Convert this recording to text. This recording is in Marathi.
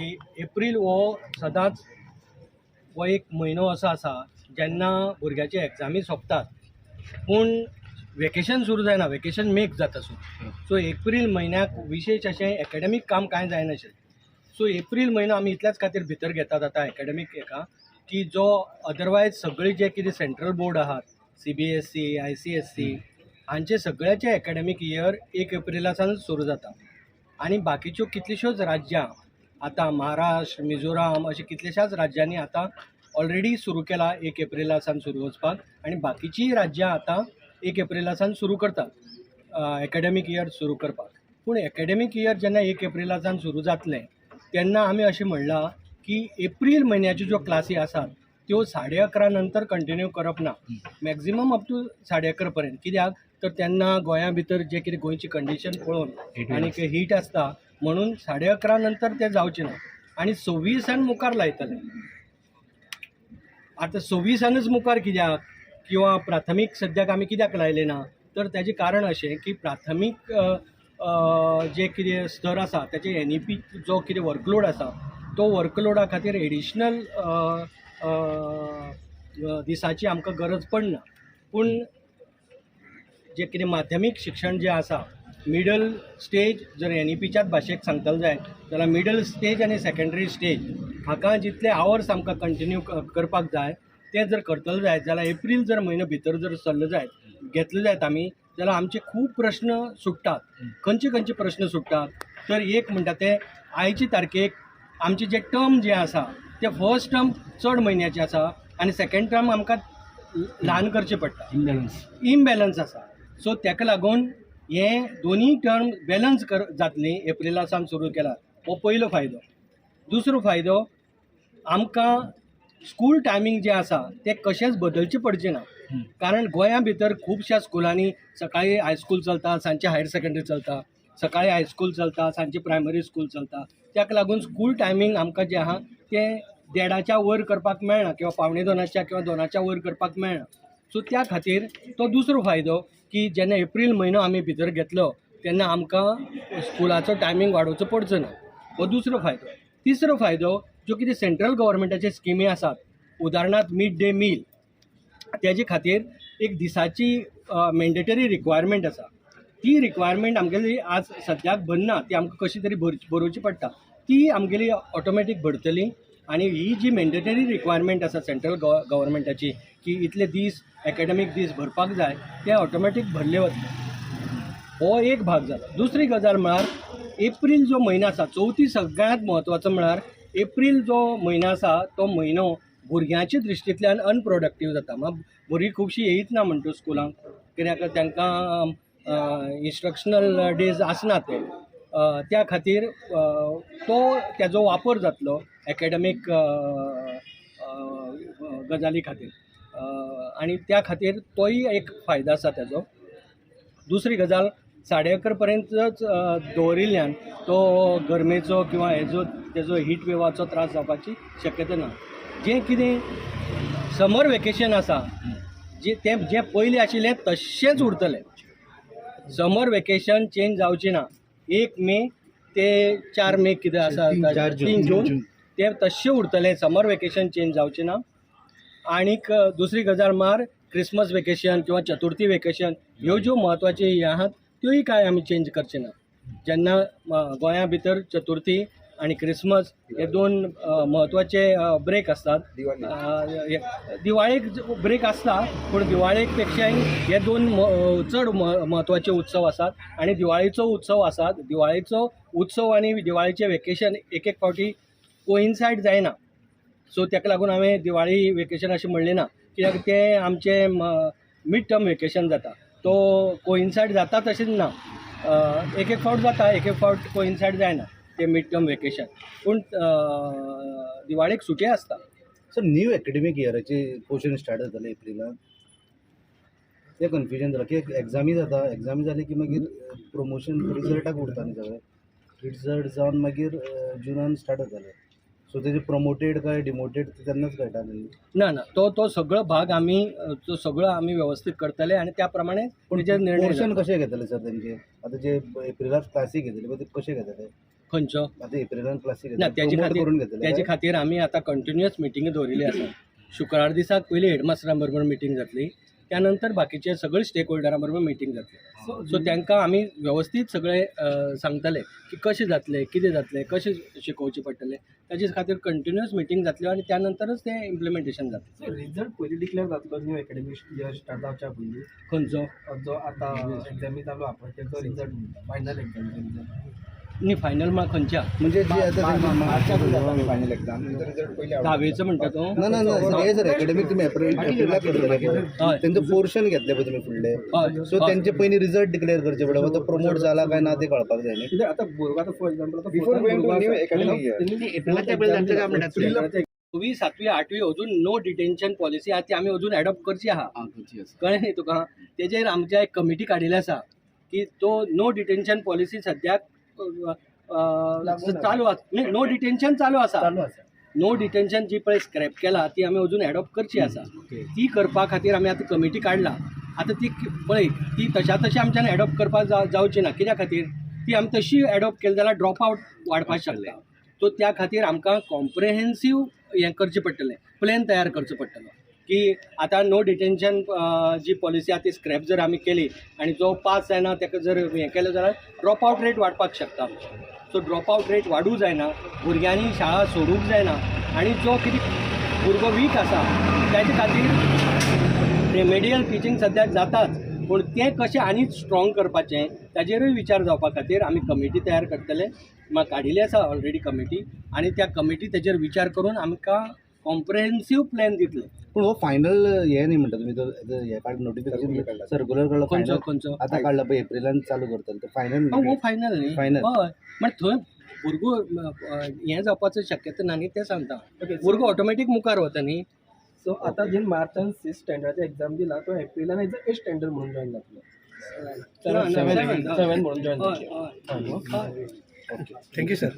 की एप्रील हो सदांच हो एक म्हयनो असो आसा जेन्ना भुरग्याचे एग्जामी सोंपतात, पूण वेकेशन सुरू जायना, वेकेशन मेक जाता सुरू. सो एप्रील म्हयन्याक विशेश अशें एकाडेमीक काम कांय जायनाशिल्लें. सो एप्रील म्हयनो आमी इतल्याच खातीर भितर घेतात आतां एकाडेमीक हेका, की जो अदरवायज सगळे जे कितें सेंट्रल बोर्ड आहात, CBSE, ICSE हांचे सगळ्याचे एकाडेमीक इयर 1 एप्रिलासान सुरू जाता. आनी बाकीच्यो कितल्योश्योच राज्यां आतां महाराष्ट्र, मिझोराम अशे कितल्याशाच राज्यांनी आतां ऑलरेडी सुरू केला 1 एप्रिलासान सुरू वचपाक. आनी बाकीचीं राज्यां आतां 1 एप्रिलासान सुरू करतात एकाडेमीक इयर सुरू करपाक. पूण एकाडेमीक इयर जेन्ना 1 एप्रिलासान सुरू जातलें तेन्ना आमी अशें म्हणलां की एप्रील म्हयन्याच्यो ज्यो क्लासी आसात त्यो 11:30 नंतर कंटिन्यू करप ना, मॅक्झिमम अप टू 11:30 पर्यंत. कित्याक तर तेन्ना गोंया भितर जे कितें गोंयची कंडिशन पळोवन आनी हीट आसता म्हणून 11:30 नंतर ते जावचें ना. आनी 26 मुखार लायतले. आतां 26 मुखार कित्याक किंवा प्राथमीक सद्याक आमी कित्याक लायले ना, तर ताजें कारण अशें की प्राथमीक जे कितें स्तर आसा ताचे NEP जो कितें वर्कलोड आसा तो वर्कलोडा खातीर एडिशनल दिसाची आमकां गरज पडना. पूण जे कितें माध्यमीक शिक्षण जें आसा, मिडल स्टेज जर NEPच्याच भाशेक सांगतले जाय जाल्यार मिडल स्टेज आनी सेकंडरी स्टेज हाका जितले आवर्स आमकां कंटिन्यू करपाक जाय ते जर करतले जायत जाल्यार एप्रील जर म्हयनो भितर जर सरले जायत घेतले जायत आमी जाल्यार आमचे खूब प्रश्न सुट्टात. खंयचे प्रश्न सुट्टात तर एक म्हणटा ते आयचे तारखेक आमचे जे टर्म जे आसा ते फर्स्ट टर्म चड म्हयन्याचे आसा आनी सेकंड टर्म आमकां ल्हान करचे पडटा, इम्बॅलन्स आसा. सो ताका लागून हे दोनी टर्म बॅलन्स जातली एप्रिलासान सुरू केला. हो पयलो फायदो. दुसरो फायदो, आमकां स्कूल टायमींग जे आसा ते कशेंच बदलचे पडचे ना. कारण गोंया भितर खुबश्या स्कुलांनी सकाळी हायस्कूल चलता, सांजचे हायर सेकंडरी चलता, सकाळी हायस्कूल चलता, सांजचे प्रायमरी स्कूल चलता. त्याक लागून स्कूल टायमींग आमकां जे आहा ते 1:30च्या वयर करपाक मेळना किंवा 1:45 किंवा 2च्या वयर करपाक मेळना. सो त्या खातीर तो दुसरो फायदो की जेन्ना एप्रील म्हयनो आमी भितर घेतलो तेन्ना आमकां स्कुलाचो टायमींग वाडोवचो पडचो ना. हो दुसरो फायदो. तिसरो फायदो, ज्यो कितें सेंट्रल गव्हर्मेंटाचे स्किमी आसात, उदाहरणार्थ मिड डे मील, तेजे खातीर एक दिसाची मॅन्डेटरी रिक्वायरमेंट आसा. ती रिक्वायरमेंट आमगेली आज सद्याक भरना, ती आमकां कशी तरी भरोवची पडटा. ती आमगेली ऑटोमॅटीक भरतली. आनी ही जी मॅन्डेटरी रिक्वायरमेंट आसा सेंट्रल गव्हर्मेंटाची की इतले दीस एकाडेमीक दीस भरपाक जाय, ते ऑटोमॅटीक भरले वतले. हो एक भाग जालो. दुसरी गजाल म्हळ्यार एप्रील जो म्हयनो आसा, चवथी सगळ्यांत म्हत्वाचो म्हळ्यार एप्रील जो म्हयनो आसा तो म्हयनो भुरग्यांच्या दृश्टींतल्यान अनप्रोडक्टीव जाता. भुरगीं खुबशीं येयत ना म्हणटा स्कुलांक, कित्याक तांकां इंस्ट्रक्शनल डेज आसना ते. त्या खातीर तो तेजो वापर जातलो एकाडेमीक गजाली खातीर. आनी त्या खातीर तोय एक फायदो आसा तेजो. दुसरी गजाल, 11:30 पर्यंतच दवरिल्ल्यान तो गरमेचो किंवा तेजो हीट वेवाचो त्रास जावपाची शक्यता ना. जें कितें समर वेकेशन आसा जे पयलीं आशिल्लें तशेंच उरतलें. समर वेकेशन चेंज जावचें ना. 1 मे ते 4 मे कितें आसा 3 जून ते तशें उरतलें. समर वेकेशन चेंज जावचें ना. आनीक दुसरी गजाल म्हळ्यार क्रिसमस वेकेशन किंवा चतुर्थी वेकेशन ह्यो ज्यो म्हत्वाच्यो हे आहात त्योय कांय आमी चेंज करचे ना. जेन्ना गोंया भितर चतुर्थी आनी क्रिसमस हे 2 म्हत्वाचे ब्रेक आसतात. दिवाळेक ब्रेक आसता पूण दिवाळेक पेक्षाय हे 2 चड म्हत्वाचे उत्सव आसात. आनी दिवाळेचो उत्सव आसा, दिवाळेचो उत्सव आनी दिवाळेचें वेकेशन एक फावटी कोइन्सायड जायना. सो ताका लागून हांवें दिवाळी वेकेशन अशें म्हणलें ना, कित्याक तें आमचें मिड टर्म वेकेशन जाता. तो कोइन्सायड जाता तशेंच ना. एक फावट जाता, एक फावट कोइन्सायड जायना ते मिड टर्म वेकेशन. पूण दिवाळेक सुटी आसता. सर, न्यू एकाडेमीक इयराचे पोर्शन स्टार्ट जातले एप्रिलांत. तें कन्फ्युजन जालां की एग्जामी जाता, एग्जामी जाली की मागीर प्रमोशन रिजल्टाक उरता न्ही सगळें. रिजल्ट जावन मागीर जुनान स्टार्ट जातले. सो तेजे प्रमोटेड काय डिमोटेड तेन्नाच कळटालें. ना तो सगळो भाग आमी तो सगळो आमी वेवस्थीत करतले आनी त्या प्रमाणे पोर्शन कशें घेतले सर तेंचे? आतां जे एप्रिलांत क्लासी घेतले पळय ते कशें घेतले? खंयचो आता एप्रिलान क्लासीक ना त्याचे करून खातीर घेतले त्याचे खातीर आमी आतां कंटिन्युअस मिटिंगी दवरिल्ली आसा. शुक्रार दिसाक पयली हेडमास्टरां बरोबर मिटींग जातली, त्यानंतर बाकीचे सगळे स्टेक होल्डरां बरोबर मिटींग जातली. सो तांकां आमी वेवस्थीत सगळे सांगतले की कशें जातलें, कितें जातलें, कशें शिकोवचें पडटलें, ताचे खातीर कंटिन्युअस मिटींग जातल्यो आनी त्यानंतरच तें इम्प्लिमेंटेशन जातलें. सो रिझल्ट पयलीं डिक्लेअर जातलो न्यू एकेडमीक इयर स्टार्ट जावच्या पयलीं खंयचो जो आतां एग्जामी चालू आहा पळय तेचो रिझल्ट फायनल एग्जामीचो रिझल्ट न्ही फायनल मार्क खंयच्या म्हणजे जी आता फायनल एग्जाम रिझल्ट पयलीं धावेचो म्हणटा तो. ना ना ना सर हे सर एकेडमीक तुम्ही एप्रिलाक करतले हय. त्यांचं पोर्शन घेतले पळय तुम्ही फुडले हय. सो त्यांचे पयलीं रिझल्ट डिक्लेअर करचे पडटा तो प्रमोट जाला काय ना ते कळपाक जाय न्ही. कित्याक आतां भुरगो आतां फॉर एग्जाम्पल आतां Before going to new academic year. 6वी 7वी 8वी अजून नो डिटेन्शन पॉलिसी आहा ती आमी अजून एडॉप्ट करची आहा. कळ्ळें न्ही तुका. तेजेर आमच्या एक कमिटी काडिल्ली आसा की तो नो डिटेन्शन पॉलिसी सद्याक चालू आसा. नो डिटेन्शन चालू आसा. नो डिटेन्शन जी पळय स्क्रॅप केला ती आमी अजून एडॉप्ट करची आसा. ती करपा खातीर आमी आतां कमिटी काडला. आतां ती पळय ती तशा तशी आमच्यान एडॉप्ट करपाक जावची ना. कित्या खातीर ती आमी तशी एडॉप्ट केली जाल्यार ड्रॉप आवट वाडपाक शकता. सो त्या खातीर आमकां कॉम्प्रेहेन्सीव हें करचें पडटलें, प्लॅन तयार करचो पडटलो की आतां नो डिटेन्शन जी पॉलिसी आहा ती स्क्रॅप जर आमी केली आनी जो पास जायना ताका जर हें केलें जाल्यार ड्रॉप आवट रेट वाडपाक शकता. सो ड्रॉप आवट रेट वाडूंक जायना, भुरग्यांनी शाळा सोडूंक जायना आनी जो कितें भुरगो वीक आसा त्याचे खातीर रेमेडियल टिचींग सद्याक जाताच, पूण तें कशें आनी स्ट्रॉंग करपाचें ताजेरूय विचार जावपा खातीर आमी कमिटी तयार करतले. म्हाका काडिल्ली आसा ऑलरेडी कमिटी आनी त्या कमिटी तेजेर विचार करून आमकां कॉम्प्रेहेन्सीव प्लॅन दितले. पूण हो फायनल हे न्ही म्हणटा तुमी तो हे काड नोटिफिकेशन सर्क्युलर काडलो खंयचो फायनल खंयचो आतां काडला पळय एप्रिलान चालू करतले तो फायनल हो फायनल न्ही. Final. हय म्हण थंय भुरगो हें जावपाचो शक्यता ना न्ही तें सांगता. भुरगो ऑटोमॅटीक मुखार वता न्ही. सो आतां जे मार्चान 6 स्टँडर्डाचो एग्जाम दिला तो एप्रिलान एज 8 स्टँडर्ड म्हणून जॉईन जातलो. सेवन म्हणून जॉईन जातलो. हय हय. Thank you, sir.